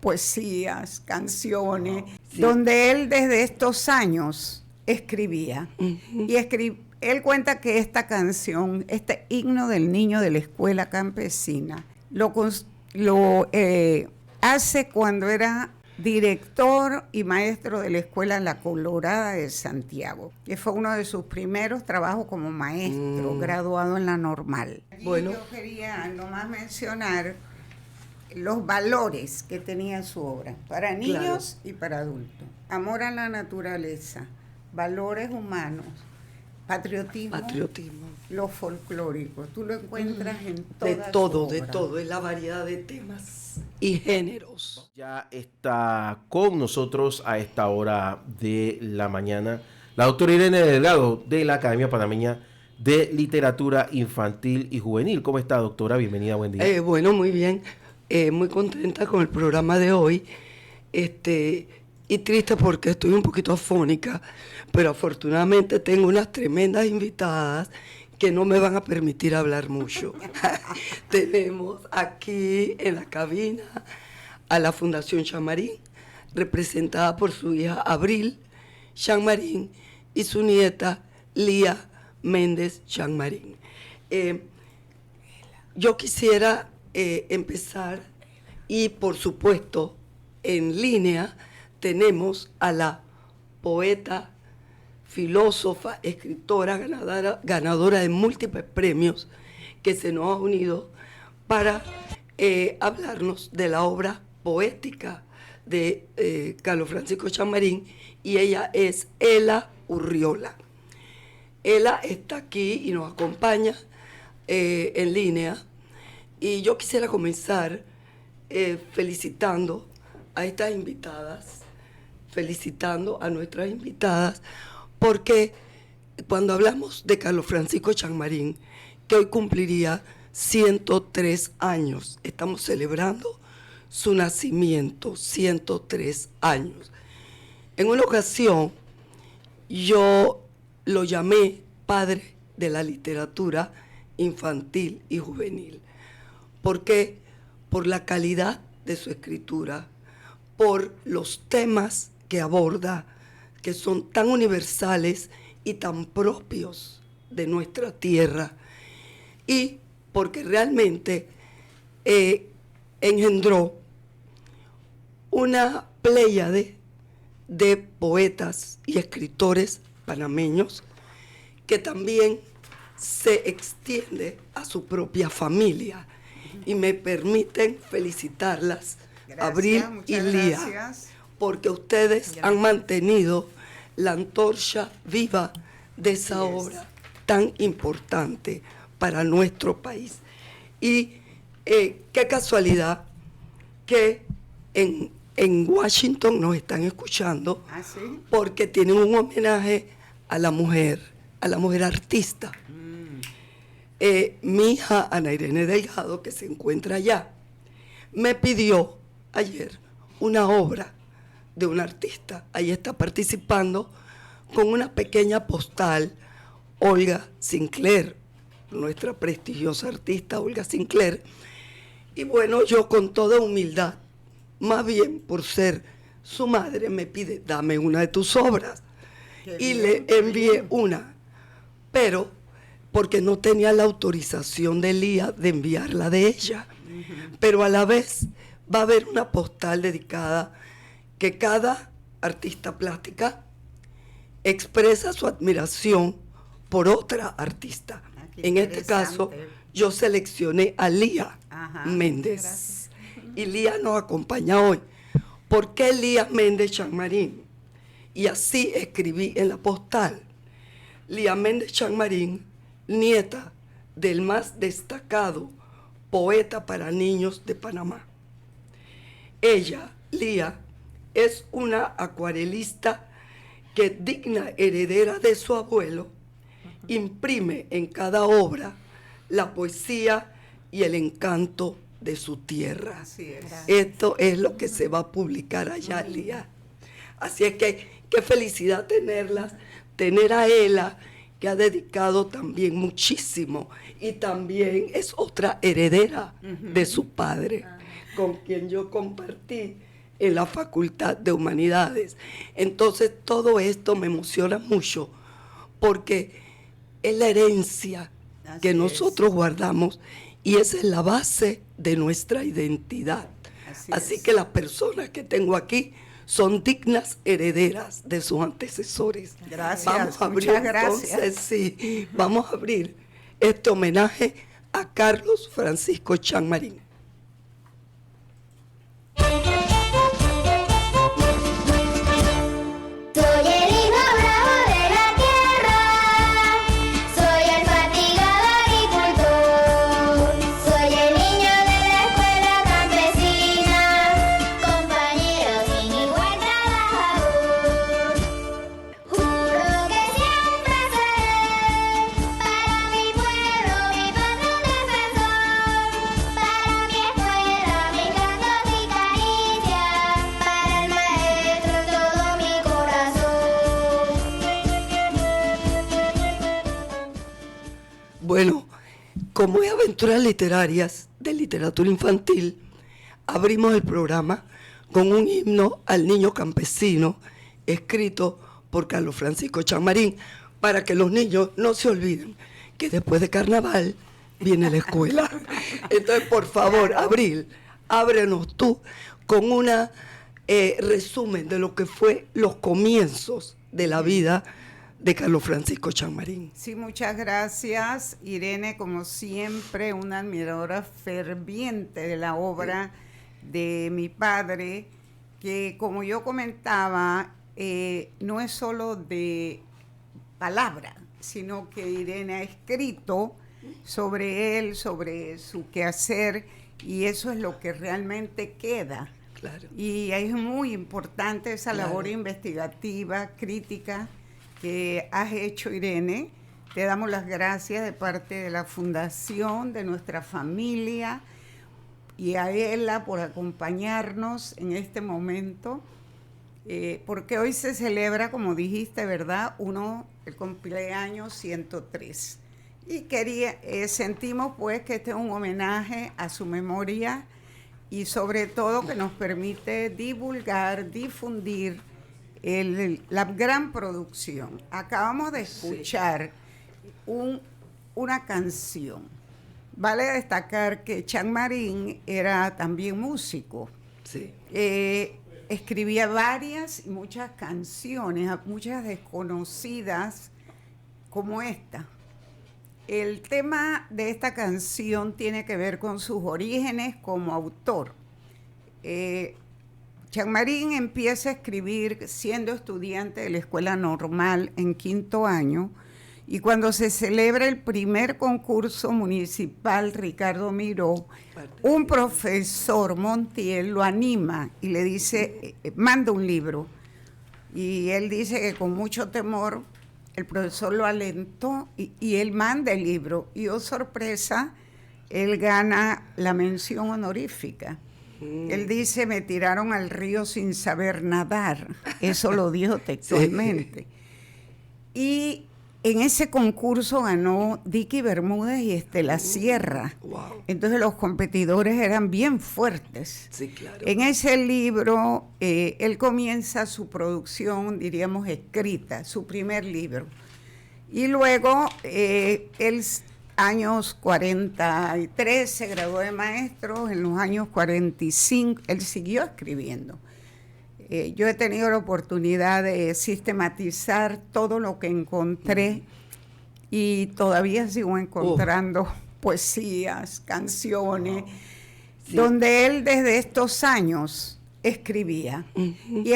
poesías, canciones, Sí. donde él desde estos años escribía. Y él cuenta que esta canción, este himno del niño de la escuela campesina, lo hace cuando era director y maestro de la escuela La Colorada de Santiago, que fue uno de sus primeros trabajos como maestro, graduado en la normal. Bueno. Y yo quería nomás mencionar los valores que tenía su obra, para niños y para adultos. Amor a la naturaleza, valores humanos, patriotismo, lo folclórico. Tú lo encuentras en toda su obra. De todo, es la variedad de temas y géneros. Ya está con nosotros a esta hora de la mañana la doctora Irene Delgado de la Academia Panameña de Literatura Infantil y Juvenil. ¿Cómo está, doctora? Bienvenida, buen día. Bueno, muy bien. Muy contenta con el programa de hoy. Y triste porque estoy un poquito afónica, pero afortunadamente tengo unas tremendas invitadas que no me van a permitir hablar mucho. Tenemos aquí en la cabina a la Fundación Chamarín, representada por su hija Abril Chamarín y su nieta Lía Méndez Chamarín. Yo quisiera empezar, y por supuesto en línea tenemos a la poeta, filósofa, escritora, ganadora de múltiples premios, que se nos ha unido para hablarnos de la obra poética de Carlos Francisco Chamarín, y ella es Ela Urriola. Ela está aquí y nos acompaña en línea, y yo quisiera comenzar felicitando a estas invitadas, felicitando a nuestras invitadas, porque cuando hablamos de Carlos Francisco Chamarín, que hoy cumpliría 103 años, estamos celebrando su nacimiento, 103 años. En una ocasión yo lo llamé padre de la literatura infantil y juvenil. ¿Por qué? Por la calidad de su escritura, por los temas que aborda, que son tan universales y tan propios de nuestra tierra, y porque realmente engendró una pléyade de poetas y escritores panameños que también se extiende a su propia familia. Y me permiten felicitarlas, Abril y Lía, porque ustedes han mantenido la antorcha viva de esa obra tan importante para nuestro país. Y qué casualidad que en Washington nos están escuchando, porque tienen un homenaje a la mujer artista. Mi hija Ana Irene Delgado, que se encuentra allá, me pidió ayer una obra de un artista. Ahí está participando con una pequeña postal Olga Sinclair, nuestra prestigiosa artista Olga Sinclair. Y bueno, yo con toda humildad, más bien por ser su madre, me pide, dame una de tus obras. Y le envié una, pero porque no tenía la autorización de Lía de enviarla de ella. Pero a la vez va a haber una postal dedicada que cada artista plástica expresa su admiración por otra artista. En este caso, yo seleccioné a Lía Méndez. Gracias. Y Lía nos acompaña hoy. ¿Por qué Lía Méndez Chamarín? Y así escribí en la postal. Lía Méndez Chamarín, nieta del más destacado poeta para niños de Panamá. Ella, Lía, es una acuarelista que, digna heredera de su abuelo, imprime en cada obra la poesía y el encanto de su tierra. Así es. Esto es lo que se va a publicar allá, Lía. Así es que qué felicidad tenerlas, tener a Ela, que ha dedicado también muchísimo, y también es otra heredera de su padre, con quien yo compartí en la Facultad de Humanidades. Entonces todo esto me emociona mucho porque es la herencia que nosotros guardamos y esa es la base de nuestra identidad. Así que las personas que tengo aquí son dignas herederas de sus antecesores. Gracias, vamos a abrir, muchas gracias. Entonces, sí, vamos a abrir este homenaje a Carlos Francisco Chammarín. Bueno, como es Aventuras Literarias de Literatura Infantil, abrimos el programa con un himno al niño campesino escrito por Carlos Francisco Chammarín para que los niños no se olviden que después de carnaval viene la escuela. Entonces, por favor, Abril, ábrenos tú con una resumen de lo que fue los comienzos de la vida de Carlos Francisco Chammarín. Sí, muchas gracias, Irene, como siempre, una admiradora ferviente de la obra de mi padre, que como yo comentaba, no es solo de palabra, sino que Irene ha escrito sobre él, sobre su quehacer, y eso es lo que realmente queda. Claro. Y es muy importante esa labor investigativa, crítica, que has hecho, Irene. Te damos las gracias de parte de la Fundación, de nuestra familia, y a ella por acompañarnos en este momento, porque hoy se celebra, como dijiste, ¿verdad?, el cumpleaños 103. Y sentimos pues que este es un homenaje a su memoria y sobre todo que nos permite divulgar, difundir la gran producción. Acabamos de escuchar una canción. Vale destacar que Chammarín era también músico. Sí. Escribía varias y muchas canciones, muchas desconocidas como esta. El tema de esta canción tiene que ver con sus orígenes como autor. Chammarín empieza a escribir siendo estudiante de la escuela normal en 5º año, y cuando se celebra el primer concurso municipal Ricardo Miró, un profesor, Montiel, lo anima y le dice, manda un libro. Y él dice que con mucho temor el profesor lo alentó y él manda el libro. Y oh sorpresa, él gana la mención honorífica. Él dice, me tiraron al río sin saber nadar. Eso lo dijo textualmente. Sí. Y en ese concurso ganó Dicky Bermúdez y Estela Sierra. Wow. Entonces los competidores eran bien fuertes. Sí, claro. En ese libro, él comienza su producción, diríamos, escrita, su primer libro. Y luego, él años 43 se graduó de maestro, en los años 45 él siguió escribiendo. Yo he tenido la oportunidad de sistematizar todo lo que encontré y todavía sigo encontrando poesías, canciones, sí, donde él desde estos años escribía. Y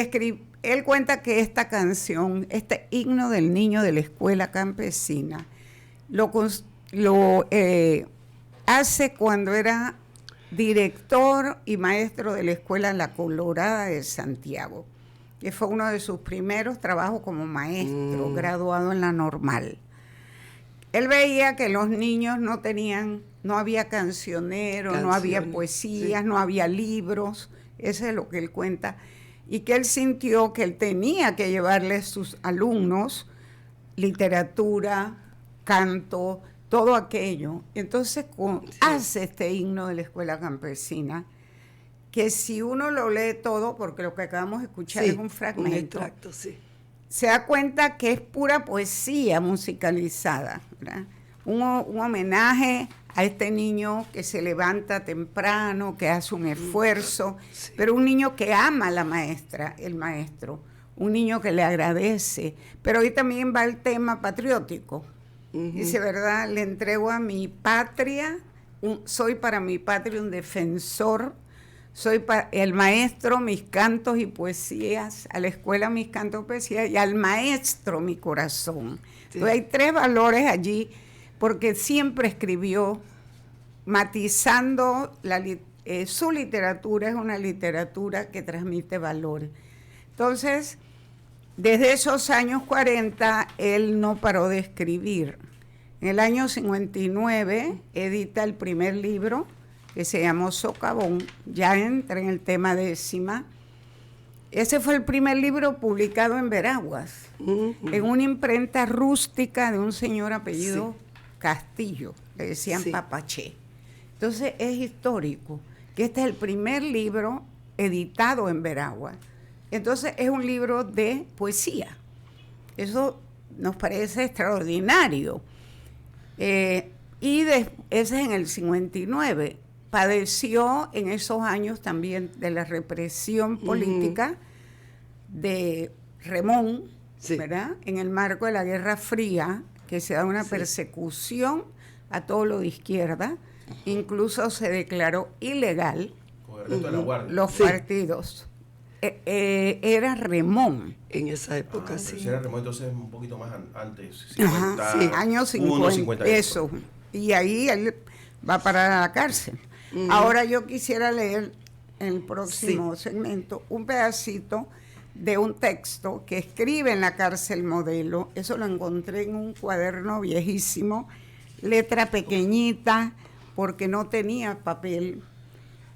él cuenta que esta canción, este himno del niño de la escuela campesina, lo hace cuando era director y maestro de la escuela La Colorada de Santiago, que fue uno de sus primeros trabajos como maestro, graduado en la normal. Él veía que los niños no había cancioneros, no había poesías, sí, no había libros, eso es lo que él cuenta, y que él sintió que él tenía que llevarle a sus alumnos literatura, canto, todo aquello. Entonces hace este himno de la escuela campesina que si uno lo lee todo, porque lo que acabamos de escuchar Sí, es un fragmento, un extracto, sí. se da cuenta que es pura poesía musicalizada, ¿verdad? Un homenaje a este niño que se levanta temprano, que hace un esfuerzo, Sí. pero un niño que ama a la maestra, el maestro, un niño que le agradece. Pero ahí también va el tema patriótico. Dice, ¿verdad? Le entrego a mi patria, soy para mi patria un defensor, soy para el maestro mis cantos y poesías, a la escuela mis cantos y poesías, y al maestro mi corazón. Sí. Entonces hay 3 valores allí, porque siempre escribió matizando su literatura, es una literatura que transmite valores. Entonces, desde esos años 40, él no paró de escribir. En el año 59 edita el primer libro, que se llamó Socavón, ya entra en el tema décima. Ese fue el primer libro publicado en Veraguas, en una imprenta rústica de un señor apellido Castillo, le decían Papaché. Entonces es histórico, que este es el primer libro editado en Veraguas. Entonces es un libro de poesía. Eso nos parece extraordinario. Ese es en el 59. Padeció en esos años también de la represión política de Remón, ¿verdad? En el marco de la Guerra Fría, que se da una persecución a todo lo de izquierda. Incluso se declaró ilegal los partidos. Era Remón. En esa época, sí. Si era Remón, entonces un poquito más antes. 50, sí, años 50. Eso. Y ahí él va a parar a la cárcel. Ahora yo quisiera leer en el próximo segmento un pedacito de un texto que escribe en la cárcel Modelo. Eso lo encontré en un cuaderno viejísimo, letra pequeñita, porque no tenía papel,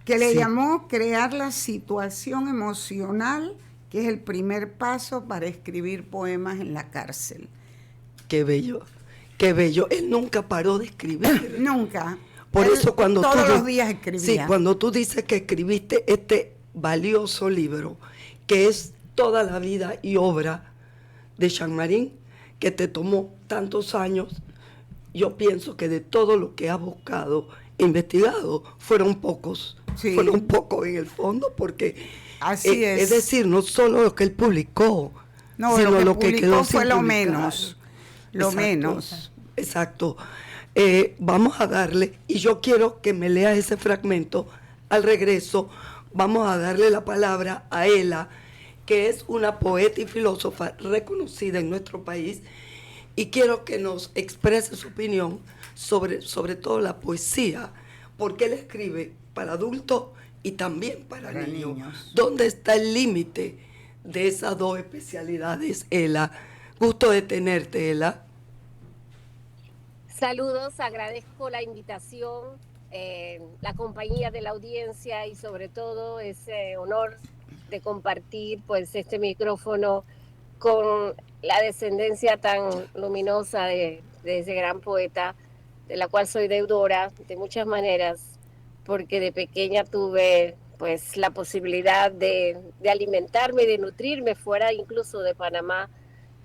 que le llamó Crear la situación emocional, que es el primer paso para escribir poemas en la cárcel. Qué bello, qué bello. Él nunca paró de escribir. Nunca. Por eso cuando todos los días escribía. Sí, cuando tú dices que escribiste este valioso libro, que es toda la vida y obra de Jean-Marie, que te tomó tantos años, yo pienso que de todo lo que has buscado, investigado, fueron pocos en el fondo, porque así es. Es decir, no solo lo que él publicó, sino lo que quedó fue sin lo publicar. menos. Lo menos. Exacto. Vamos a darle, y yo quiero que me leas ese fragmento. Al regreso, vamos a darle la palabra a Ela, que es una poeta y filósofa reconocida en nuestro país, y quiero que nos exprese su opinión sobre todo la poesía, porque él escribe para adultos y también para niños. ¿Dónde está el límite de esas dos especialidades, Ela? Gusto de tenerte, Ela. Saludos, agradezco la invitación, la compañía de la audiencia y sobre todo ese honor de compartir pues este micrófono con la descendencia tan luminosa de ese gran poeta, de la cual soy deudora de muchas maneras, porque de pequeña tuve pues la posibilidad de alimentarme y de nutrirme fuera incluso de Panamá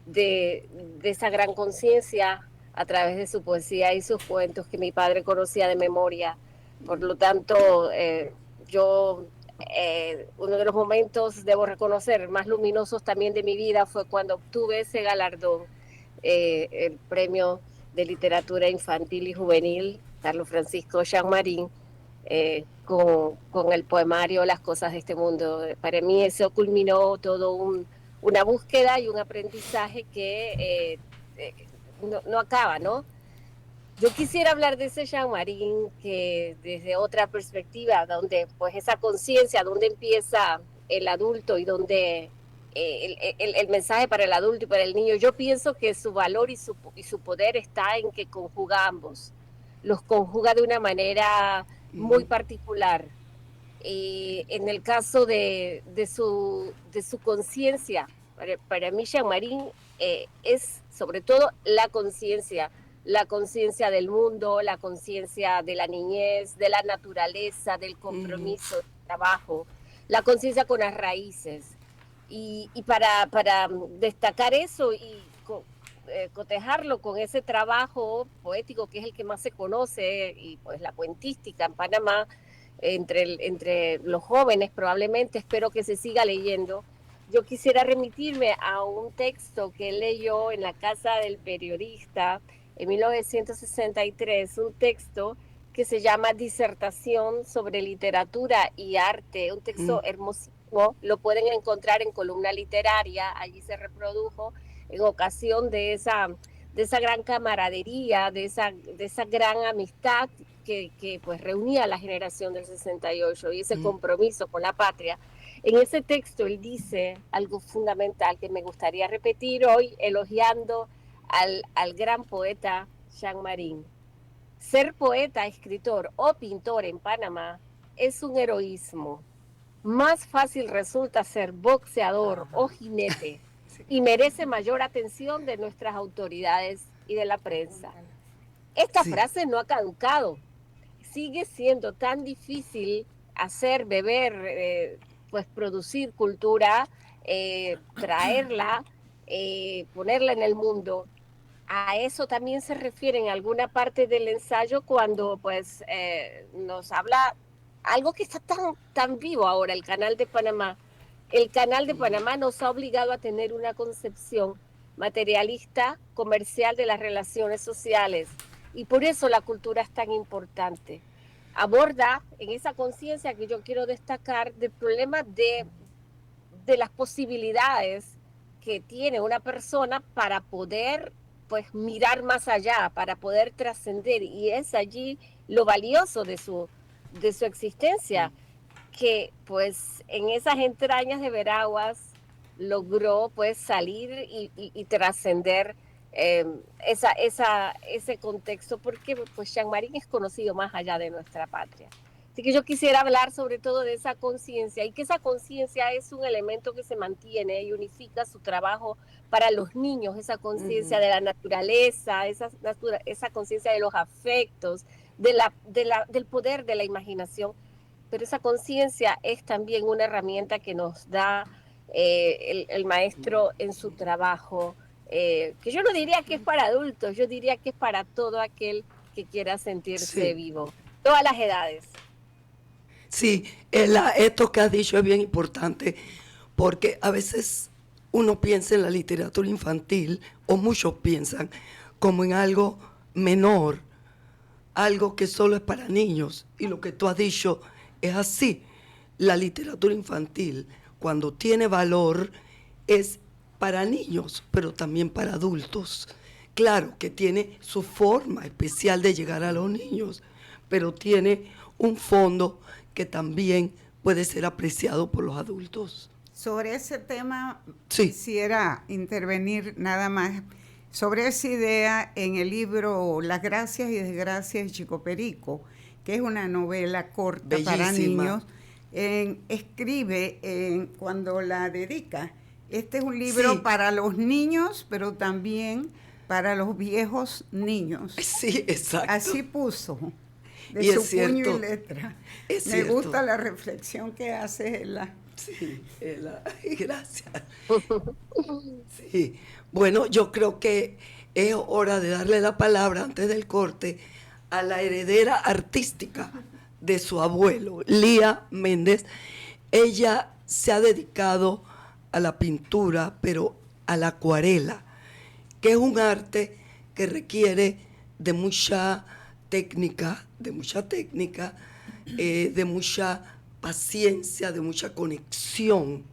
de esa gran conciencia a través de su poesía y sus cuentos que mi padre conocía de memoria. Por lo tanto, uno de los momentos, debo reconocer, más luminosos también de mi vida fue cuando obtuve ese galardón, el premio de literatura infantil y juvenil, Carlos Francisco Jean-Marie, con el poemario Las cosas de este mundo. Para mí eso culminó todo una búsqueda y un aprendizaje que no acaba, ¿no? Yo quisiera hablar de ese Jean-Marie que desde otra perspectiva, donde pues esa conciencia, donde empieza el adulto y donde el mensaje para el adulto y para el niño, yo pienso que su valor y su poder está en que conjuga ambos, los conjuga de una manera muy particular. En el caso de su conciencia, para mí Jean-Marie es sobre todo la conciencia del mundo, la conciencia de la niñez, de la naturaleza, del compromiso, trabajo, la conciencia con las raíces. Y para destacar eso y cotejarlo con ese trabajo poético que es el que más se conoce, y pues la cuentística en Panamá, entre los jóvenes probablemente, espero que se siga leyendo. Yo quisiera remitirme a un texto que leyó en la Casa del Periodista en 1963, un texto que se llama Disertación sobre Literatura y Arte, un texto hermosísimo, lo pueden encontrar en Columna Literaria, allí se reprodujo en ocasión de esa gran camaradería, de esa gran amistad que pues reunía a la generación del 68 y ese compromiso con la patria. En ese texto él dice algo fundamental que me gustaría repetir hoy, elogiando al gran poeta Jean Marín. Ser poeta, escritor o pintor en Panamá es un heroísmo. Más fácil resulta ser boxeador o jinete y merece mayor atención de nuestras autoridades y de la prensa. Esta frase no ha caducado. Sigue siendo tan difícil hacer, beber, pues producir cultura, traerla, ponerla en el mundo. A eso también se refiere en alguna parte del ensayo cuando pues nos habla algo que está tan vivo ahora, el Canal de Panamá. El Canal de Panamá nos ha obligado a tener una concepción materialista, comercial de las relaciones sociales, y por eso la cultura es tan importante. Aborda en esa conciencia que yo quiero destacar del problema de las posibilidades que tiene una persona para poder pues mirar más allá, para poder trascender, y es allí lo valioso de su existencia, que pues en esas entrañas de Veraguas logró pues salir y trascender ese contexto, porque pues Jean Marín es conocido más allá de nuestra patria. Así que yo quisiera hablar sobre todo de esa conciencia, y que esa conciencia es un elemento que se mantiene y unifica su trabajo para los niños, esa conciencia de la naturaleza, esa conciencia de los afectos, del poder de la imaginación. Pero esa conciencia es también una herramienta que nos da el maestro en su trabajo, que yo no diría que es para adultos, yo diría que es para todo aquel que quiera sentirse vivo, todas las edades. Sí, esto que has dicho es bien importante, porque a veces uno piensa en la literatura infantil, o muchos piensan, como en algo menor, algo que solo es para niños, y lo que tú has dicho es así. La literatura infantil, cuando tiene valor, es para niños, pero también para adultos. Claro que tiene su forma especial de llegar a los niños, pero tiene un fondo que también puede ser apreciado por los adultos. Sobre ese tema quisiera intervenir nada más. Sobre esa idea, en el libro Las gracias y desgracias de Chico Perico, que es una novela corta bellísima para niños, escribe cuando la dedica. Este es un libro para los niños, pero también para los viejos niños. Sí, exacto. Así puso, de y su cierto, puño y letra. Es Me cierto. gusta la reflexión que hace Ela. Sí, gracias. Sí, bueno, yo creo que es hora de darle la palabra antes del corte a la heredera artística de su abuelo, Lía Méndez. Ella se ha dedicado a la pintura, pero a la acuarela, que es un arte que requiere de mucha técnica, de mucha paciencia, de mucha conexión,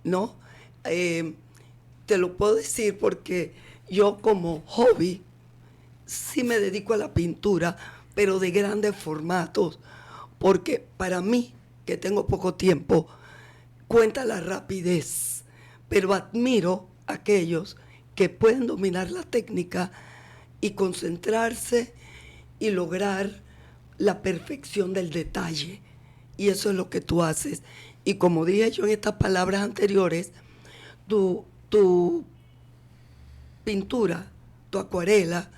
¿no? Te lo puedo decir porque yo como hobby sí me dedico a la pintura, pero de grandes formatos, porque para mí, que tengo poco tiempo, cuenta la rapidez, pero admiro a aquellos que pueden dominar la técnica y concentrarse y lograr la perfección del detalle. Y eso es lo que tú haces. Y como dije yo en estas palabras anteriores, tu pintura, tu acuarela,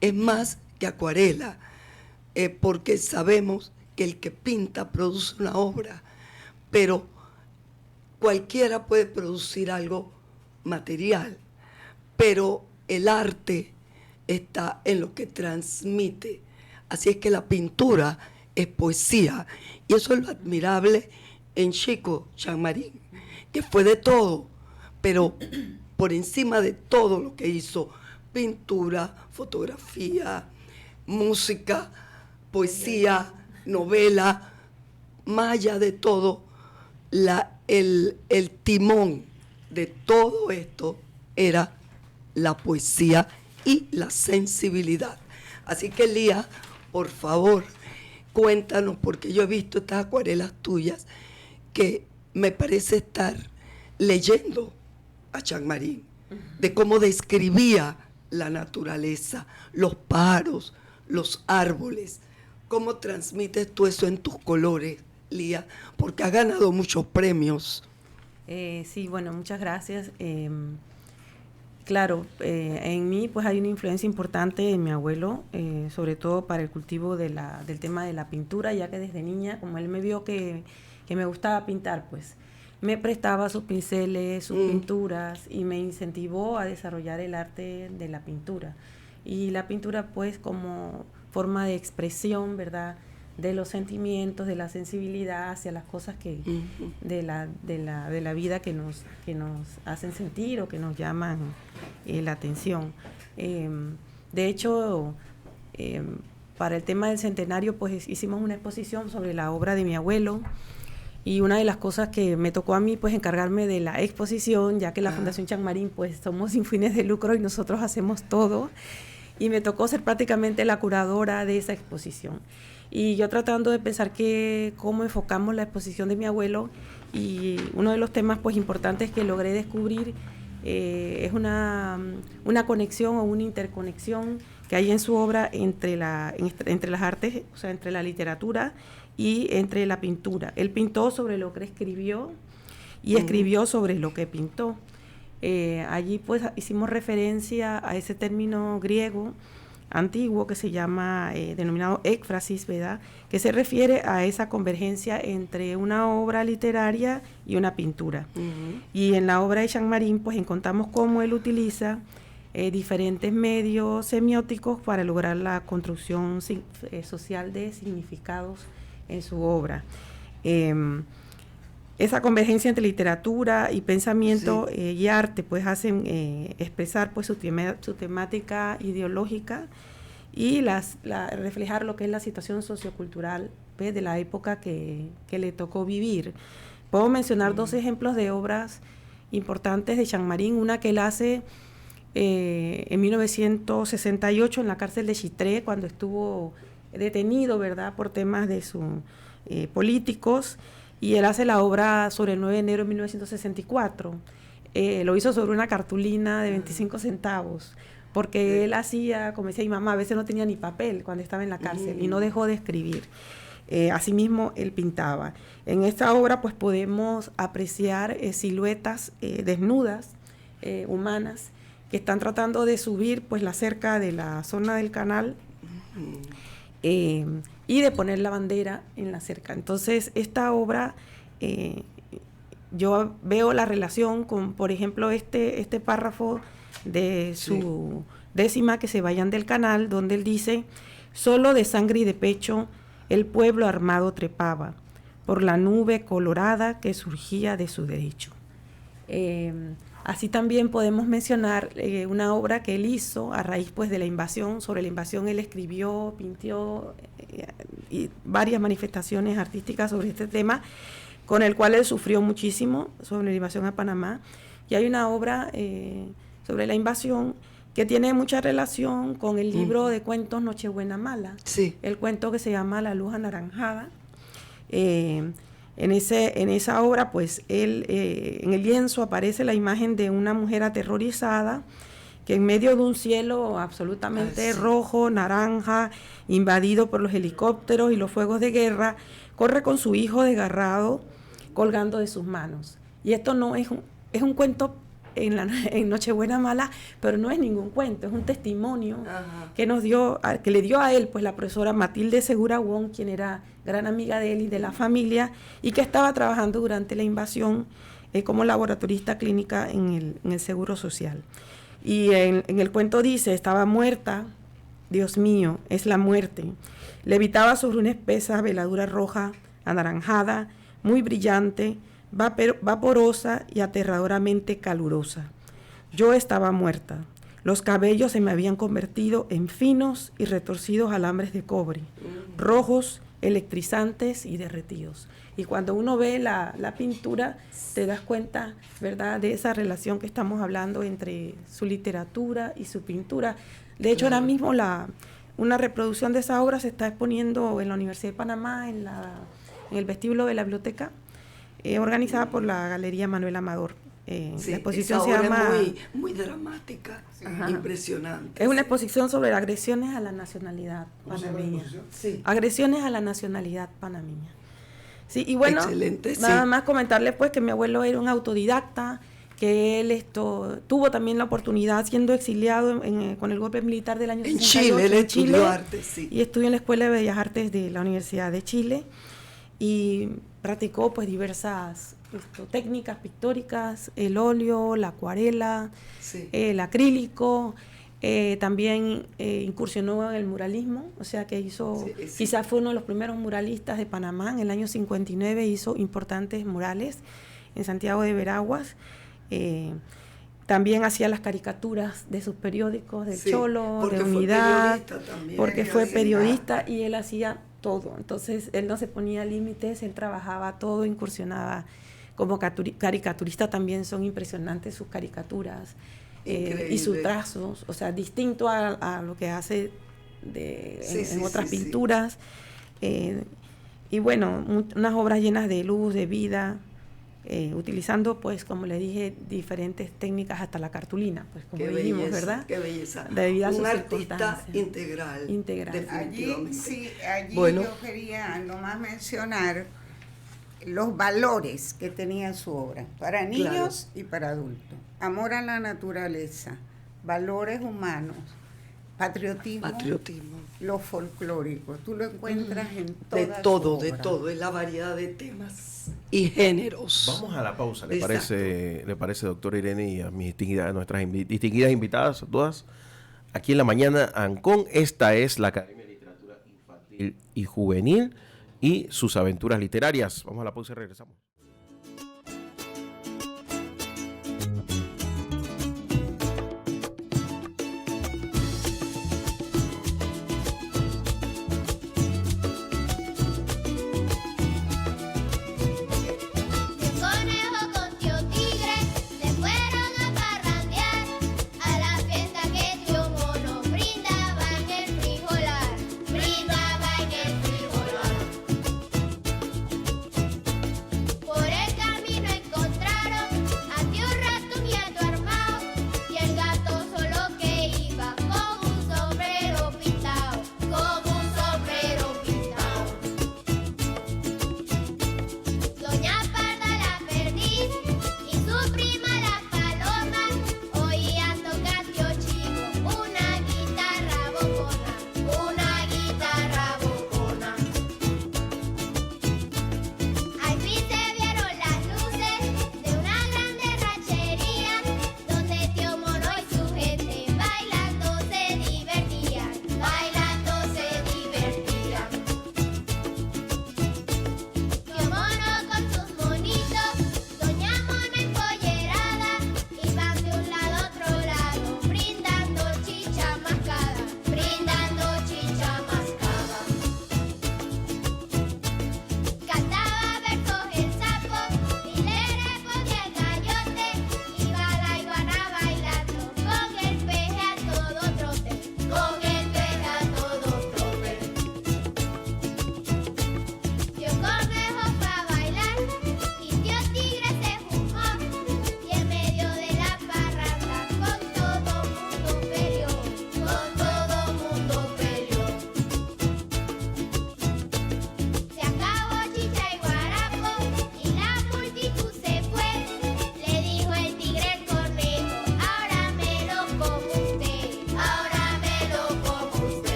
es más que acuarela, porque sabemos que el que pinta produce una obra, pero cualquiera puede producir algo material, pero el arte está en lo que transmite. Así es que la pintura es poesía, y eso es lo admirable en Chico Chamarrín, que fue de todo, pero por encima de todo lo que hizo, pintura, fotografía, música, poesía, novela, más allá de todo, el timón de todo esto era la poesía y la sensibilidad. Así que, Lía, por favor, cuéntanos, porque yo he visto estas acuarelas tuyas que me parece estar leyendo a Chamarrín, de cómo describía la naturaleza, los pájaros, los árboles. ¿Cómo transmites tú eso en tus colores, Lía? Porque has ganado muchos premios. Sí, bueno, muchas gracias. Claro, en mí pues hay una influencia importante en mi abuelo, sobre todo para el cultivo del tema de la pintura, ya que desde niña, como él me vio que me gustaba pintar, pues me prestaba sus pinceles, sus pinturas, y me incentivó a desarrollar el arte de la pintura. Y la pintura pues como forma de expresión, ¿verdad?, de los sentimientos, de la sensibilidad hacia las cosas que de la vida que nos hacen sentir o que nos llaman la atención. De hecho, para el tema del centenario, pues hicimos una exposición sobre la obra de mi abuelo, y una de las cosas que me tocó a mí, pues encargarme de la exposición, ya que la Fundación Chamarrín, pues somos sin fines de lucro y nosotros hacemos todo, y me tocó ser prácticamente la curadora de esa exposición. Y yo tratando de pensar cómo enfocamos la exposición de mi abuelo, y uno de los temas pues importantes que logré descubrir es una conexión o una interconexión que hay en su obra entre las artes, o sea, entre la literatura y entre la pintura. Él pintó sobre lo que escribió y escribió sobre lo que pintó. Allí pues hicimos referencia a ese término griego antiguo que se llama, denominado éfrasis, ¿verdad?, que se refiere a esa convergencia entre una obra literaria y una pintura. Y en la obra de Chamarrín pues encontramos cómo él utiliza diferentes medios semióticos para lograr la construcción social de significados en su obra. Esa convergencia entre literatura y pensamiento y arte pues hacen expresar pues su temática ideológica y reflejar lo que es la situación sociocultural, ¿ves?, de la época que le tocó vivir. Puedo mencionar dos ejemplos de obras importantes de Chamarrín, una que él hace en 1968 en la cárcel de Chitré, cuando estuvo detenido, ¿verdad?, por temas de políticos, y él hace la obra sobre el 9 de enero de 1964. Lo hizo sobre una cartulina de 25 centavos, porque él hacía, como decía mi mamá, a veces no tenía ni papel cuando estaba en la cárcel y no dejó de escribir. Asimismo, él pintaba. En esta obra pues podemos apreciar siluetas desnudas, humanas, que están tratando de subir pues la cerca de la zona del canal, y de poner la bandera en la cerca. Entonces, esta obra, yo veo la relación con, por ejemplo, este párrafo de su décima, que se vayan del canal, donde él dice: solo de sangre y de pecho el pueblo armado trepaba por la nube colorada que surgía de su derecho. Así también podemos mencionar una obra que él hizo a raíz pues de la invasión. Sobre la invasión él escribió, pintó y varias manifestaciones artísticas sobre este tema, con el cual él sufrió muchísimo, sobre la invasión a Panamá. Y hay una obra sobre la invasión que tiene mucha relación con el libro de cuentos Nochebuena Mala, el cuento que se llama La Luz Anaranjada. En esa obra, pues, él, en el lienzo aparece la imagen de una mujer aterrorizada que en medio de un cielo absolutamente rojo, naranja, invadido por los helicópteros y los fuegos de guerra, corre con su hijo desgarrado colgando de sus manos. Y esto no es un cuento en Nochebuena Mala, pero no es ningún cuento, es un testimonio Ajá. que que le dio a él, pues, la profesora Matilde Segura Wong, quien era gran amiga de él y de la familia, y que estaba trabajando durante la invasión como laboratorista clínica en el Seguro Social. Y en el cuento dice, estaba muerta, Dios mío, es la muerte. Levitaba sobre una espesa veladura roja, anaranjada, muy brillante, vaporosa y aterradoramente calurosa. Yo estaba muerta. Los cabellos se me habían convertido en finos y retorcidos alambres de cobre, rojos, electrizantes y derretidos. Y cuando uno ve la pintura, te das cuenta, ¿verdad?, de esa relación que estamos hablando entre su literatura y su pintura. De hecho, ahora mismo una reproducción de esa obra se está exponiendo en la Universidad de Panamá, en el vestíbulo de la biblioteca, organizada por la Galería Manuel Amador. Sí, la exposición esa se obra llama... es muy dramática, impresionante. Es una exposición sobre agresiones a la nacionalidad panameña. Sí. Agresiones a la nacionalidad panameña. Sí, y bueno, excelente, nada sí. más comentarle pues que mi abuelo era un autodidacta, que él tuvo también la oportunidad, siendo exiliado con el golpe militar del año En 68, Chile, él en estudió Chile, arte, sí. y estudió en la Escuela de Bellas Artes de la Universidad de Chile, y practicó pues diversas técnicas pictóricas, el óleo, la acuarela, Sí. el acrílico, también incursionó en el muralismo, o sea que hizo, quizás fue uno de los primeros muralistas de Panamá. En el año 59 hizo importantes murales en Santiago de Veraguas. También hacía las caricaturas de sus periódicos, del Cholo, de Unidad, porque fue periodista y él hacía todo. Entonces él no se ponía límites, él trabajaba todo, incursionaba como caricaturista. También son impresionantes sus caricaturas y sus trazos, o sea, distinto a lo que hace en otras pinturas. Y bueno, unas obras llenas de luz, de vida, utilizando, pues, como le dije, diferentes técnicas, hasta la cartulina, pues, como dijimos, ¿verdad? Qué belleza. Debido a un sus artista circunstancias. integral. Allí Bueno. yo quería nomás mencionar los valores que tenía su obra, para niños y para adultos. Amor a la naturaleza, valores humanos, patriotismo. Lo folclórico. Tú lo encuentras en toda su obra. De todo, en la variedad de temas y géneros. Vamos a la pausa, ¿le Exacto. parece, doctora Irene, y a nuestras distinguidas invitadas, todas? Aquí en la mañana, Ancón. Esta es la Academia de Literatura Infantil y Juvenil y sus aventuras literarias. Vamos a la pausa y regresamos.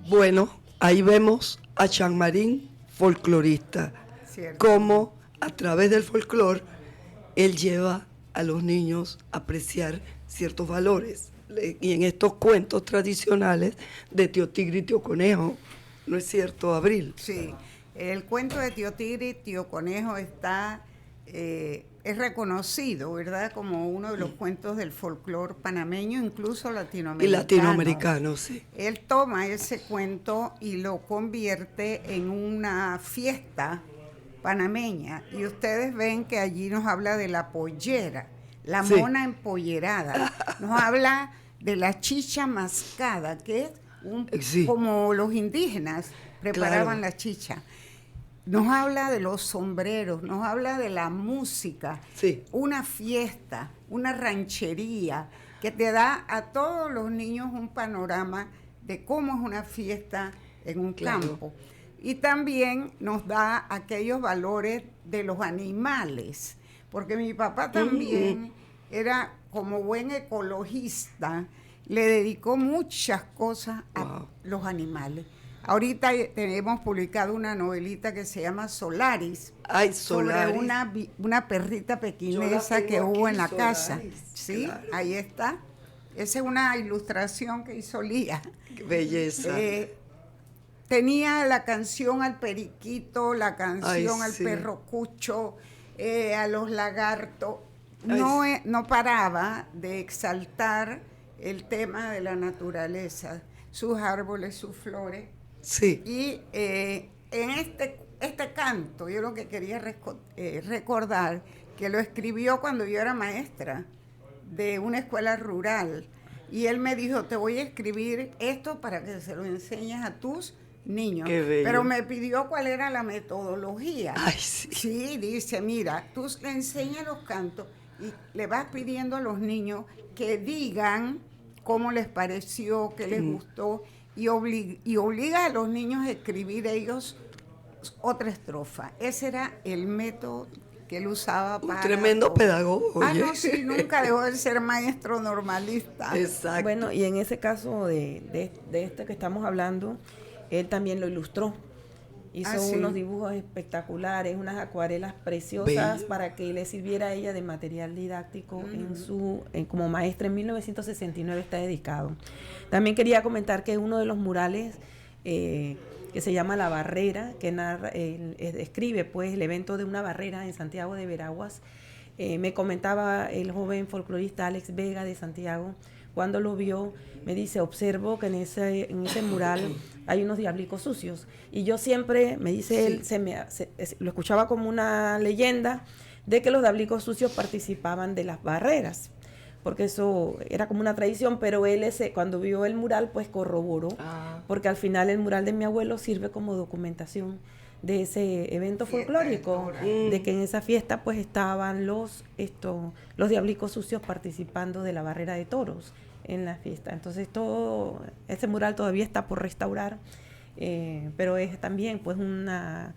Bueno, ahí vemos a Jean-Marie, folclorista, Cierto. cómo a través del folclore él lleva a los niños a apreciar ciertos valores. Y en estos cuentos tradicionales de Tío Tigre y Tío Conejo, ¿no es cierto, Abril? Sí, el cuento de Tío Tigre y Tío Conejo está, es reconocido, ¿verdad?, como uno de los cuentos del folclore panameño, incluso Y latinoamericano. latinoamericano, sí. Él toma ese cuento y lo convierte en una fiesta panameña, y ustedes ven que allí nos habla de la pollera, la Sí. mona empollerada, nos habla de la chicha mascada, que es Sí. como los indígenas preparaban Claro. la chicha. Nos habla de los sombreros, nos habla de la música, Sí. una fiesta, una ranchería, que te da a todos los niños un panorama de cómo es una fiesta en un Claro. campo. Y también nos da aquellos valores de los animales, porque mi papá también era, como buen ecologista, le dedicó muchas cosas a Wow. los animales. Ahorita tenemos publicado una novelita que se llama Solaris, Ay, sobre Solaris. una perrita pequinesa tengo que hubo aquí, en la casa. Solaris, Sí, claro. ahí está. Esa es una ilustración que hizo Lía. Qué belleza. Tenía la canción al periquito, la canción Ay, al sí. perro cucho, a los lagartos. Ay, No, sí. no paraba de exaltar el tema de la naturaleza, sus árboles, sus flores. Sí. Y en este canto, yo lo que quería recordar, que lo escribió cuando yo era maestra de una escuela rural. Y él me dijo, te voy a escribir esto para que se lo enseñes a tus niños. Qué bello. Pero me pidió cuál era la metodología. Ay, sí. Sí, dice, mira, tú le enseñas los cantos y le vas pidiendo a los niños que digan cómo les pareció, qué les gustó, y obliga a los niños a escribir ellos otra estrofa. Ese era el método que él usaba Un para... tremendo pedagogo. Ah, oye. no, sí, nunca dejó de ser maestro normalista. Exacto. Bueno, y en ese caso de este que estamos hablando, él también lo ilustró. Hizo Ah, sí. unos dibujos espectaculares, unas acuarelas preciosas Bello. para que le sirviera a ella de material didáctico como maestra. En 1969 está dedicado. También quería comentar que uno de los murales que se llama La Barrera, que describe pues el evento de una barrera en Santiago de Veraguas. Me comentaba el joven folclorista Alex Vega de Santiago, cuando lo vio, me dice, observo que en ese mural hay unos diablicos sucios. Y yo siempre, me dice él, lo escuchaba como una leyenda de que los diablicos sucios participaban de las barreras, porque eso era como una tradición, pero él cuando vio el mural, pues corroboró, porque al final el mural de mi abuelo sirve como documentación de ese evento folclórico, de que en esa fiesta pues estaban los diablicos sucios participando de la barrera de toros en la fiesta. Entonces todo ese mural todavía está por restaurar, pero es también pues una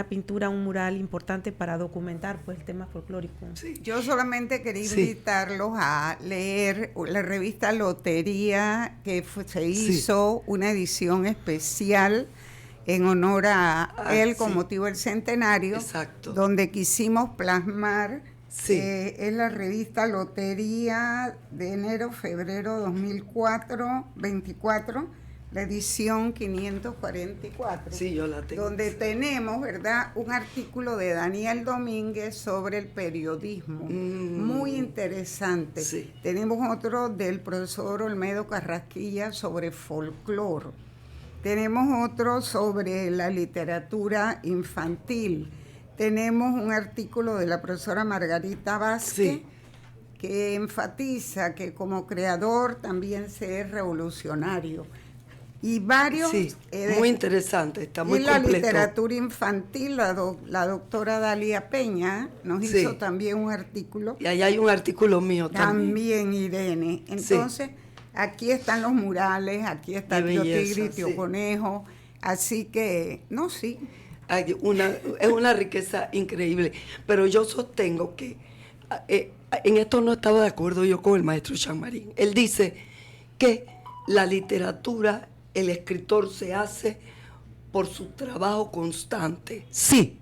pintura, un mural importante para documentar pues el tema folclórico. Sí. Yo solamente quería Sí. invitarlos a leer la revista Lotería, que se hizo una edición especial en honor a él sí. con motivo del centenario, Exacto. donde quisimos plasmar, Sí. es la revista Lotería de enero-febrero 2024, la edición 544. Sí, yo la tengo. Donde tenemos, ¿verdad?, un artículo de Daniel Domínguez sobre el periodismo, muy interesante. Sí. Tenemos otro del profesor Olmedo Carrasquilla sobre folclore. Tenemos otro sobre la literatura infantil. Tenemos un artículo de la profesora Margarita Vázquez, Sí. que enfatiza que como creador también se es revolucionario. Y varios... Sí, muy interesante, está muy y la completo. literatura infantil, la doctora Dalia Peña nos Sí. hizo también un artículo. Y ahí hay un artículo mío también. También Irene. Entonces, aquí están los murales, aquí está Qué Tío belleza, Tigre y Tío sí. Conejo. Así que, no, sí. Es una riqueza increíble. Pero yo sostengo que en esto no estaba de acuerdo yo con el maestro Jean-Marie. Él dice que la literatura el escritor se hace por su trabajo constante, sí,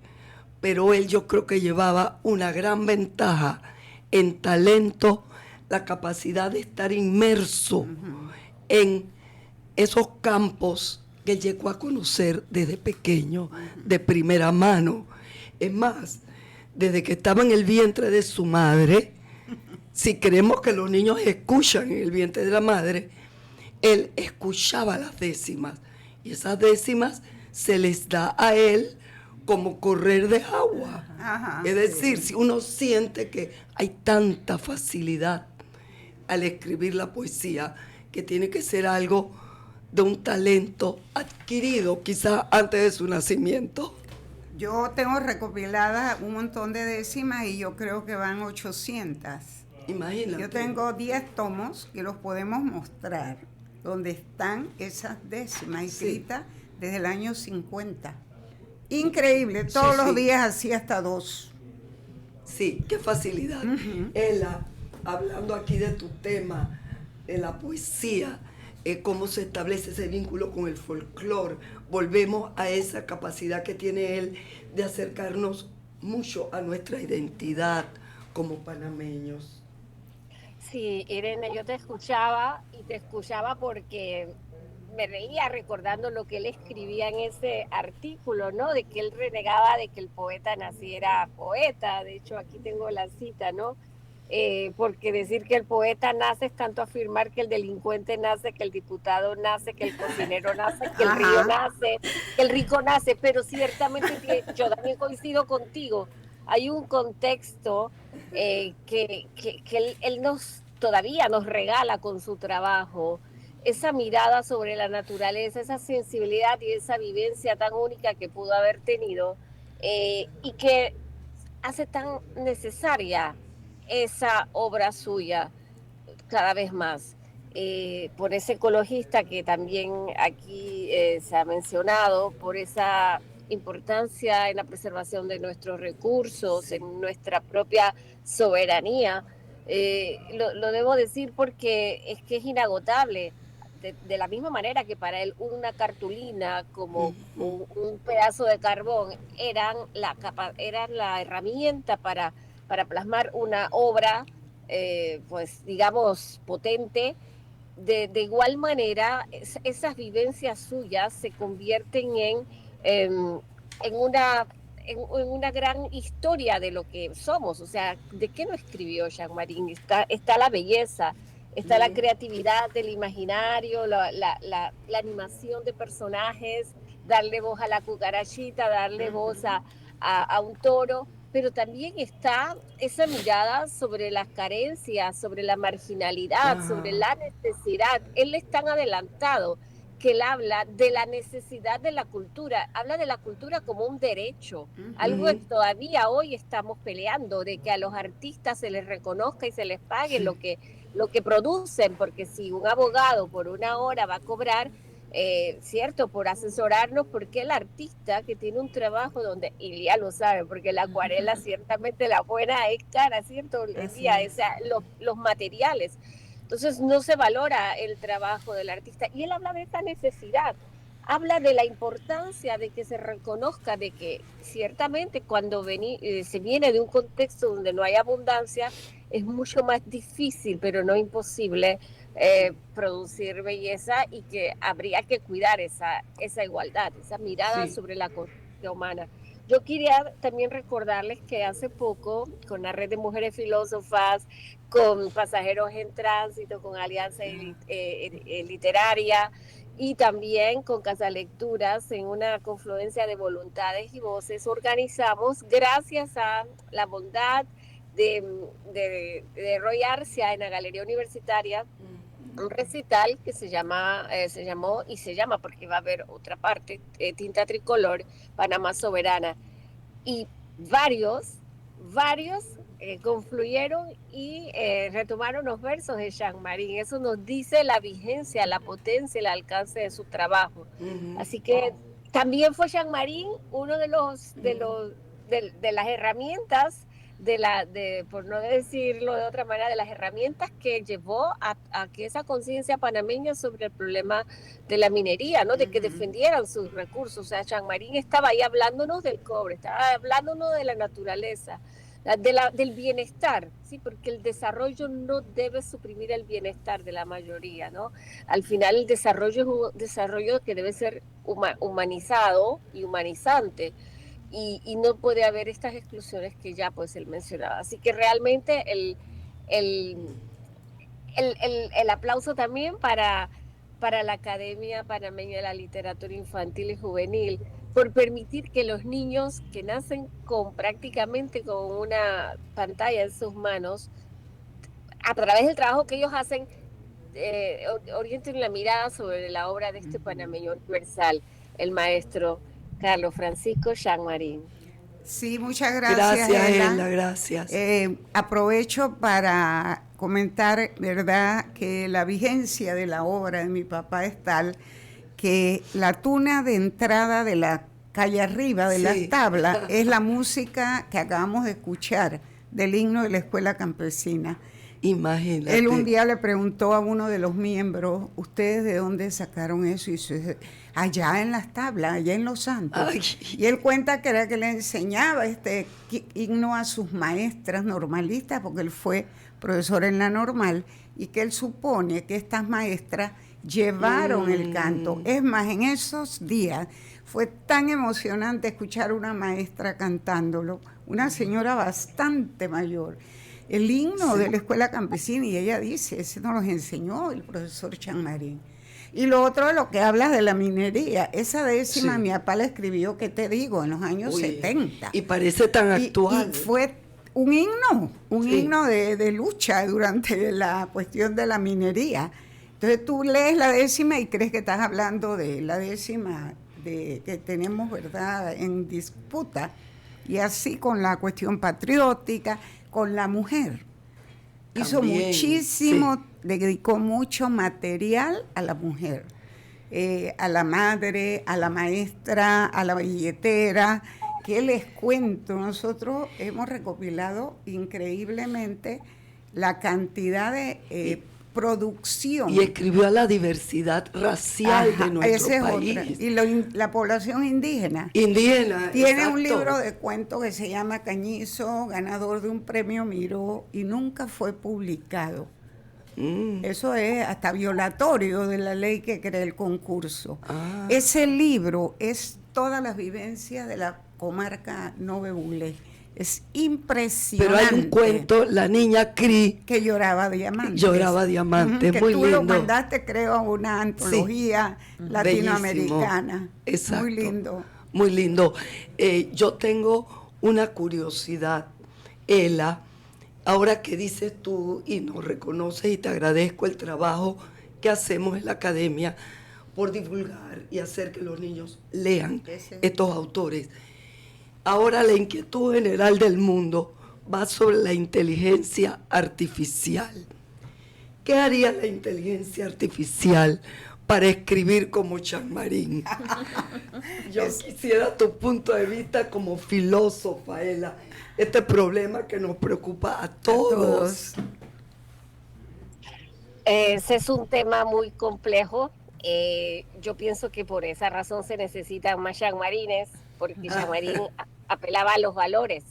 pero él yo creo que llevaba una gran ventaja en talento, la capacidad de estar inmerso en esos campos que llegó a conocer desde pequeño, de primera mano. Es más, desde que estaba en el vientre de su madre, si creemos que los niños escuchan en el vientre de la madre, él escuchaba las décimas, y esas décimas se les da a él como correr de agua. Ajá, es decir, si uno siente que hay tanta facilidad al escribir la poesía, que tiene que ser algo de un talento adquirido quizás antes de su nacimiento. Yo tengo recopiladas un montón de décimas y yo creo que van 800. Imagínate. Yo tengo 10 tomos que los podemos mostrar, donde están esas décimas escritas desde el año 50. Increíble, todos los días hacía hasta 2. Sí, qué facilidad. Ela, hablando aquí de tu tema, de la poesía, cómo se establece ese vínculo con el folclore, volvemos a esa capacidad que tiene él de acercarnos mucho a nuestra identidad como panameños. Sí, Irene, yo te escuchaba porque me reía recordando lo que él escribía en ese artículo, ¿no? De que él renegaba de que el poeta naciera poeta. De hecho, aquí tengo la cita, ¿no? Porque decir que el poeta nace es tanto afirmar que el delincuente nace, que el diputado nace, que el cocinero nace, que el río nace, que el rico nace, pero ciertamente yo también coincido contigo. Hay un contexto que él todavía nos regala con su trabajo, esa mirada sobre la naturaleza, esa sensibilidad y esa vivencia tan única que pudo haber tenido y que hace tan necesaria esa obra suya cada vez más. Por ese ecologista que también aquí se ha mencionado, por esa importancia en la preservación de nuestros recursos, en nuestra propia soberanía. Lo debo decir porque es que es inagotable. De la misma manera que para él una cartulina como un pedazo de carbón eran la herramienta para plasmar una obra, pues digamos, potente. De igual manera, esas vivencias suyas se convierten en una gran historia de lo que somos. O sea, ¿de qué no escribió Jean-Marie? Está la belleza, está la creatividad del imaginario, la animación de personajes, darle voz a la cucarachita, darle voz a un toro, pero también está esa mirada sobre las carencias, sobre la marginalidad, sobre la necesidad. Él es tan adelantado que él habla de la necesidad de la cultura, habla de la cultura como un derecho, algo que todavía hoy estamos peleando, de que a los artistas se les reconozca y se les pague lo que producen, porque si un abogado por una hora va a cobrar, cierto, por asesorarnos, porque el artista que tiene un trabajo donde, y ya lo sabe, porque la acuarela ciertamente la buena es cara, ¿cierto? O sea, los materiales. Entonces no se valora el trabajo del artista. Y él habla de esa necesidad, habla de la importancia de que se reconozca de que ciertamente cuando se viene de un contexto donde no hay abundancia, es mucho más difícil, pero no imposible, producir belleza, y que habría que cuidar esa igualdad, esa mirada sobre la condición humana. Yo quería también recordarles que hace poco, con la Red de Mujeres Filósofas, con Pasajeros en Tránsito, con Alianza Literaria y también con Casa Lecturas, en una confluencia de voluntades y voces, organizamos, gracias a la bondad de Roy Arcia en la Galería Universitaria, un recital que se llama porque va a haber otra parte, Tinta Tricolor, Panamá Soberana, y varios confluyeron y retomaron los versos de Jean-Marie. Eso nos dice la vigencia, la potencia, el alcance de su trabajo. Así que también fue Jean-Marie uno de las herramientas por no decirlo de otra manera, de las herramientas que llevó a que esa conciencia panameña sobre el problema de la minería, ¿no? De que defendieran sus recursos. O sea, Jean-Marie estaba ahí hablándonos del cobre, estaba hablándonos de la naturaleza, del bienestar, ¿sí? Porque el desarrollo no debe suprimir el bienestar de la mayoría, ¿no? Al final el desarrollo es un desarrollo que debe ser humanizado y humanizante, y no puede haber estas exclusiones que ya pues él mencionaba. Así que realmente el aplauso también para la Academia Panameña de la Literatura Infantil y Juvenil, por permitir que los niños que nacen prácticamente con una pantalla en sus manos, a través del trabajo que ellos hacen, orienten la mirada sobre la obra de este panameño universal, el maestro Carlos Francisco Jean-Marie. Sí, muchas gracias, Ela, gracias. Aprovecho para comentar, ¿verdad?, que la vigencia de la obra de mi papá es tal que la tuna de entrada de la calle arriba de las tablas es la música que acabamos de escuchar del himno de la escuela campesina. Imagínate. Él un día le preguntó a uno de los miembros, ¿ustedes de dónde sacaron eso? Y dice, allá en las tablas, allá en Los Santos. Ay. Y él cuenta que era que le enseñaba este himno a sus maestras normalistas, porque él fue profesor en la normal, y que él supone que estas maestras llevaron el canto. Es más, en esos días fue tan emocionante escuchar a una maestra cantándolo, una señora bastante mayor, el himno de la escuela campesina, y ella dice, ese nos los enseñó el profesor Jean-Marie. Y lo otro de lo que hablas de la minería, esa décima mi papá la escribió, ¿qué te digo?, en los años 70. Y parece tan actual. Y fue un himno de lucha durante la cuestión de la minería. Entonces tú lees la décima y crees que estás hablando de la décima que tenemos, ¿verdad?, en disputa, y así con la cuestión patriótica, con la mujer. Hizo muchísimo, le dedicó mucho material a la mujer, a la madre, a la maestra, a la billetera. ¿Qué les cuento? Nosotros hemos recopilado increíblemente la cantidad de producción. Y escribió a la diversidad racial de nuestro país. Y la población indígena. Indígena, tiene exacto. un libro de cuentos que se llama Cañizo, ganador de un premio Miró, y nunca fue publicado. Eso es hasta violatorio de la ley que crea el concurso. Ese libro es todas las vivencias de la comarca Nove-Bulé. Es impresionante. Pero hay un cuento, la niña Cri, que lloraba diamantes. Lloraba diamantes, que muy tú lindo. lo mandaste, creo, a una antología latinoamericana. Bellísimo. Exacto. Muy lindo. Muy lindo. Yo tengo una curiosidad, Ela, ahora que dices tú y nos reconoces, y te agradezco el trabajo que hacemos en la academia por divulgar y hacer que los niños lean estos autores. Ahora la inquietud general del mundo va sobre la inteligencia artificial. ¿Qué haría la inteligencia artificial para escribir como Jean-Marie? Yo quisiera tu punto de vista como filósofa, Ela, este problema que nos preocupa a todos. Ese es un tema muy complejo. Yo pienso que por esa razón se necesitan más Jean-Marines, porque Jean-Marie apelaba a los valores.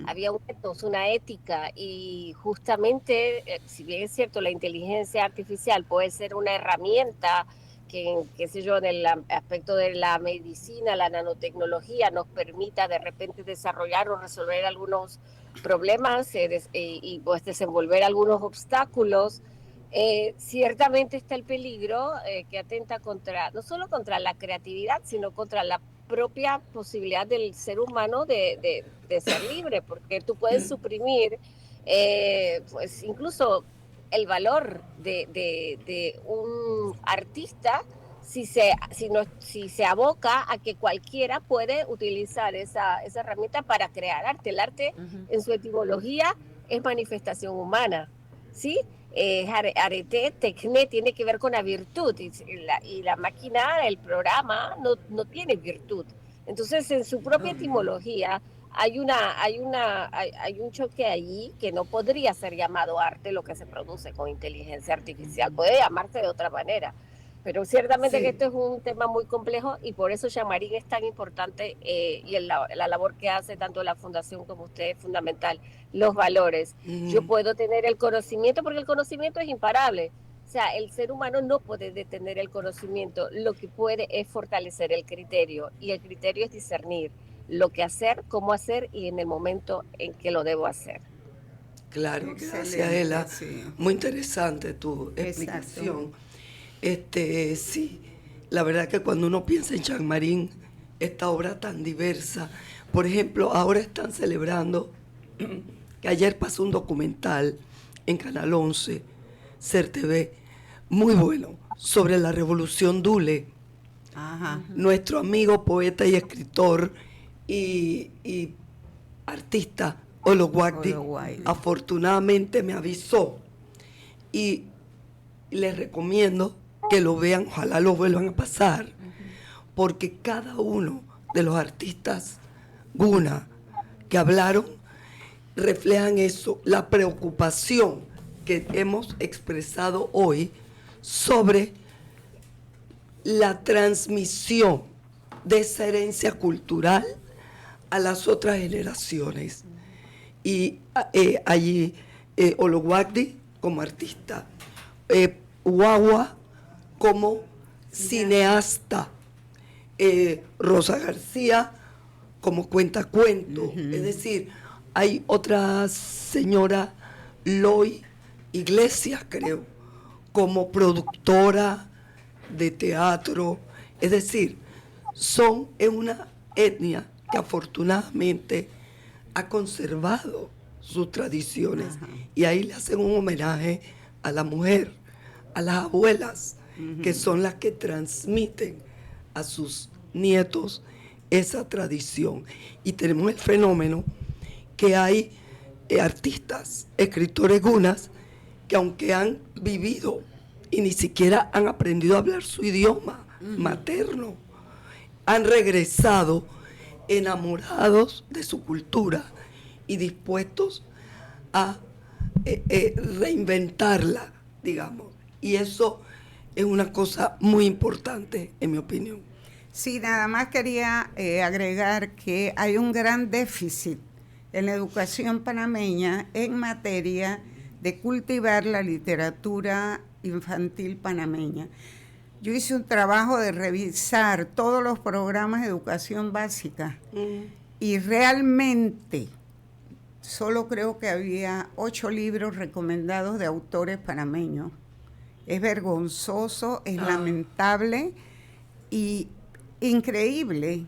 Había un ethos, una ética, y justamente, si bien es cierto, la inteligencia artificial puede ser una herramienta que, qué sé yo, en el aspecto de la medicina, la nanotecnología, nos permita de repente desarrollar o resolver algunos problemas y pues desenvolver algunos obstáculos. Ciertamente está el peligro que atenta no solo contra la creatividad, sino contra la propia posibilidad del ser humano de ser libre, porque tú puedes suprimir pues incluso el valor de un artista si se aboca a que cualquiera puede utilizar esa herramienta para crear arte. El arte en su etimología es manifestación humana, ¿sí? Arete, tecné, tiene que ver con la virtud, y la máquina, el programa, no tiene virtud. Entonces, en su propia etimología, hay un choque allí que no podría ser llamado arte lo que se produce con inteligencia artificial, puede llamarse de otra manera, pero ciertamente que esto es un tema muy complejo y por eso Chamarín es tan importante y la labor que hace tanto la fundación como usted es fundamental, los valores. Yo puedo tener el conocimiento porque el conocimiento es imparable. O sea, el ser humano no puede detener el conocimiento, lo que puede es fortalecer el criterio y el criterio es discernir lo que hacer, cómo hacer y en el momento en que lo debo hacer. Claro, Excelente, gracias, Ela. sí. Muy interesante tu explicación. Sí, la verdad que cuando uno piensa en Chamarín, esta obra tan diversa, por ejemplo, ahora están celebrando, que ayer pasó un documental en Canal 11, Ser TV, muy bueno, sobre la Revolución Dule. Ajá. Nuestro amigo, poeta y escritor y artista Olowathi afortunadamente me avisó y les recomiendo que lo vean, ojalá lo vuelvan a pasar, porque cada uno de los artistas guna que hablaron reflejan eso, la preocupación que hemos expresado hoy sobre la transmisión de esa herencia cultural a las otras generaciones. Y allí Olowathi como artista, Wawa como cineasta, Rosa García como cuentacuentos. Es decir, hay otra señora, Loy Iglesias, creo, como productora de teatro. Es decir, es una etnia que afortunadamente ha conservado sus tradiciones. Y ahí le hacen un homenaje a la mujer, a las abuelas, que son las que transmiten a sus nietos esa tradición. Y tenemos el fenómeno que hay artistas, escritores gunas, que aunque han vivido y ni siquiera han aprendido a hablar su idioma materno, han regresado enamorados de su cultura y dispuestos a reinventarla, digamos. Y eso es una cosa muy importante, en mi opinión. Sí, nada más quería agregar que hay un gran déficit en la educación panameña en materia de cultivar la literatura infantil panameña. Yo hice un trabajo de revisar todos los programas de educación básica y realmente solo creo que había 8 libros recomendados de autores panameños. Es vergonzoso, es lamentable y increíble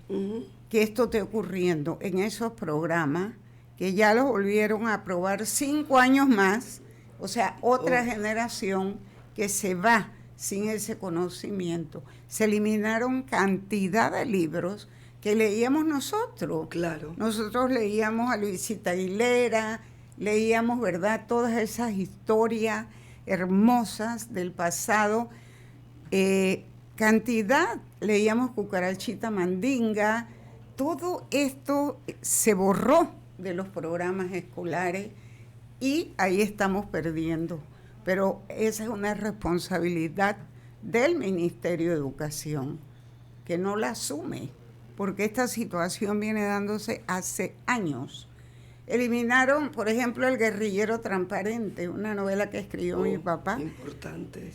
que esto esté ocurriendo en esos programas que ya los volvieron a aprobar 5 años más, o sea, otra generación que se va sin ese conocimiento. Se eliminaron cantidad de libros que leíamos nosotros. Claro. Nosotros leíamos a Luisita Aguilera, leíamos, ¿verdad?, todas esas historias hermosas del pasado. Cantidad, leíamos Cucarachita Mandinga. Todo esto se borró de los programas escolares y ahí estamos perdiendo. Pero esa es una responsabilidad del Ministerio de Educación, que no la asume, porque esta situación viene dándose hace años. Eliminaron, por ejemplo, El guerrillero transparente, una novela que escribió mi papá. Importante.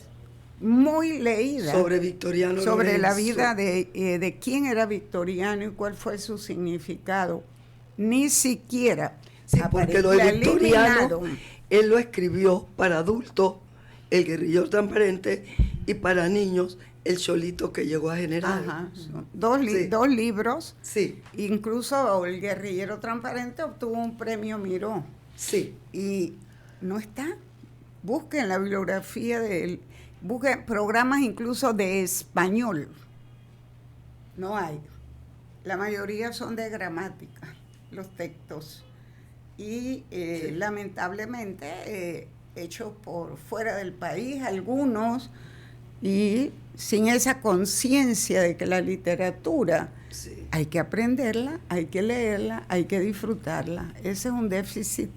Muy leída. Sobre Victoriano sobre Lorenzo. La vida de quién era Victoriano y cuál fue su significado. Ni siquiera. Sí, porque lo de Victoriano, él lo escribió para adultos, El guerrillero transparente, y para niños, El cholito que llegó a general. Ajá, dos libros. Sí. Incluso El guerrillero transparente obtuvo un premio Miró. Sí. Y no está. Busquen la bibliografía de él. Busquen programas incluso de español. No hay. La mayoría son de gramática, los textos. Y lamentablemente hechos por fuera del país, algunos, y sin esa conciencia de que la literatura hay que aprenderla, hay que leerla, hay que disfrutarla. Ese es un déficit.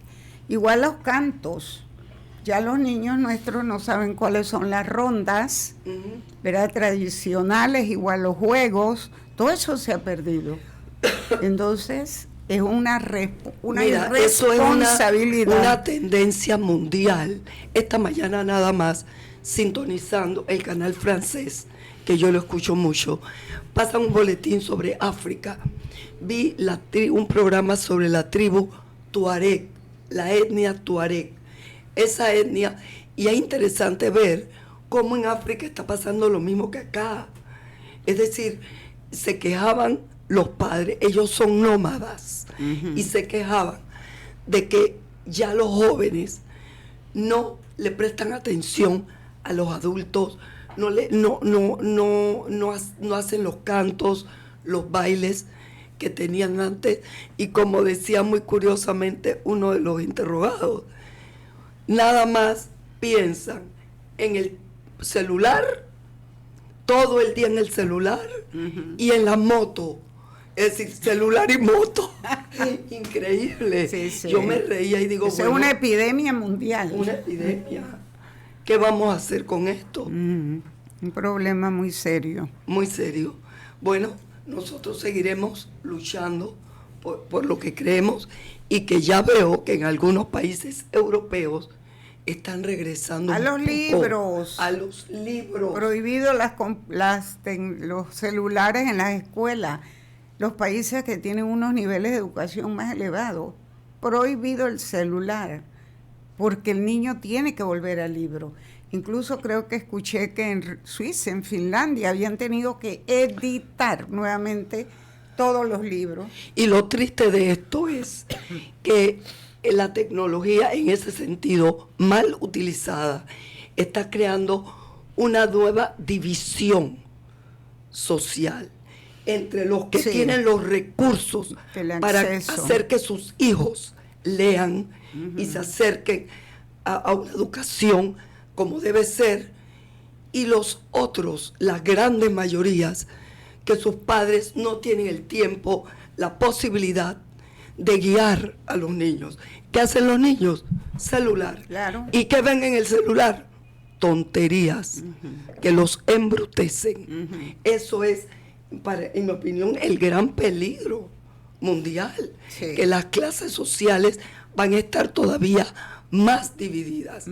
Igual los cantos. Ya los niños nuestros no saben cuáles son las rondas, ¿verdad? Tradicionales, igual los juegos, todo eso se ha perdido. Entonces, es una Mira, eso es una tendencia mundial. Esta mañana nada más, sintonizando el canal francés, que yo lo escucho mucho, pasa un boletín sobre África. Vi un programa sobre la tribu Tuareg, la etnia Tuareg. Esa etnia, y es interesante ver cómo en África está pasando lo mismo que acá. Es decir, se quejaban los padres, ellos son nómadas, y se quejaban de que ya los jóvenes no le prestan atención a los adultos, no hacen los cantos, los bailes que tenían antes, y como decía muy curiosamente uno de los interrogados, nada más piensan en el celular, todo el día en el celular, y en la moto. Es decir, celular y moto. Increíble. Sí, sí. Yo me reía y digo, es una epidemia mundial. Una epidemia. ¿Qué vamos a hacer con esto? Un problema muy serio. Muy serio. Bueno, nosotros seguiremos luchando por lo que creemos, y que ya veo que en algunos países europeos están regresando a los libros. A los libros. Prohibido los celulares en las escuelas. Los países que tienen unos niveles de educación más elevados, prohibido el celular, porque el niño tiene que volver al libro. Incluso creo que escuché que en Suiza, en Finlandia, habían tenido que editar nuevamente todos los libros. Y lo triste de esto es que la tecnología, en ese sentido, mal utilizada, está creando una nueva división social entre los que tienen los recursos para hacer que sus hijos lean y se acerquen a una educación como debe ser, y los otros, las grandes mayorías, que sus padres no tienen el tiempo, la posibilidad de guiar a los niños. ¿Qué hacen los niños? Celular. Claro. ¿Y qué ven en el celular? Tonterías que los embrutecen. Eso es, en mi opinión, el gran peligro mundial. Sí. Que las clases sociales van a estar todavía más divididas.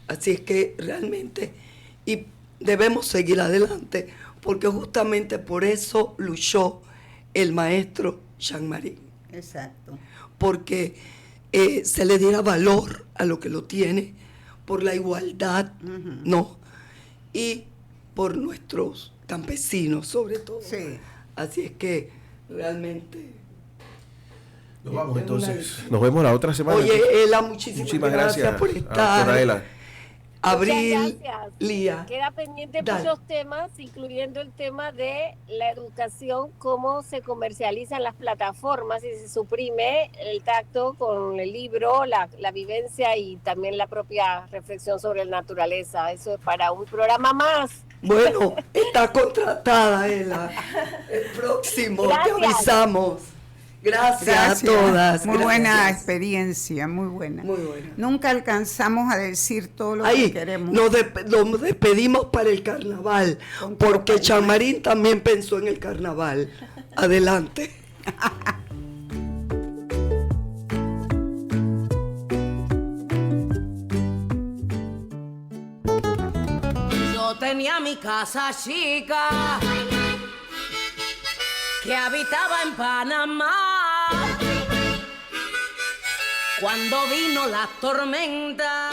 Así es que realmente, y debemos seguir adelante, porque justamente por eso luchó el maestro Jean-Marie. Exacto. Porque se le diera valor a lo que lo tiene, por la igualdad, ¿no? Y por nuestros campesinos, sobre todo. Sí. Así es que realmente... Nos vamos entonces. Nos vemos la otra semana. Oye, Ela, muchísimas gracias por estar. Ela. Abril, gracias. Lía. Queda pendiente Dale. muchos temas, incluyendo el tema de la educación, cómo se comercializan las plataformas y se suprime el tacto con el libro, la vivencia y también la propia reflexión sobre la naturaleza. Eso es para un programa más. Bueno, está contratada, Ela. El próximo, Gracias. te avisamos. Gracias a todas. Muy buena Gracias. experiencia, muy buena. Muy buena. Nunca alcanzamos a decir todo lo Ahí que queremos. nos despedimos para el carnaval, porque Jean-Marie también pensó en el carnaval. Adelante. Yo tenía mi casa chica que habitaba en Panamá. Cuando vino la tormenta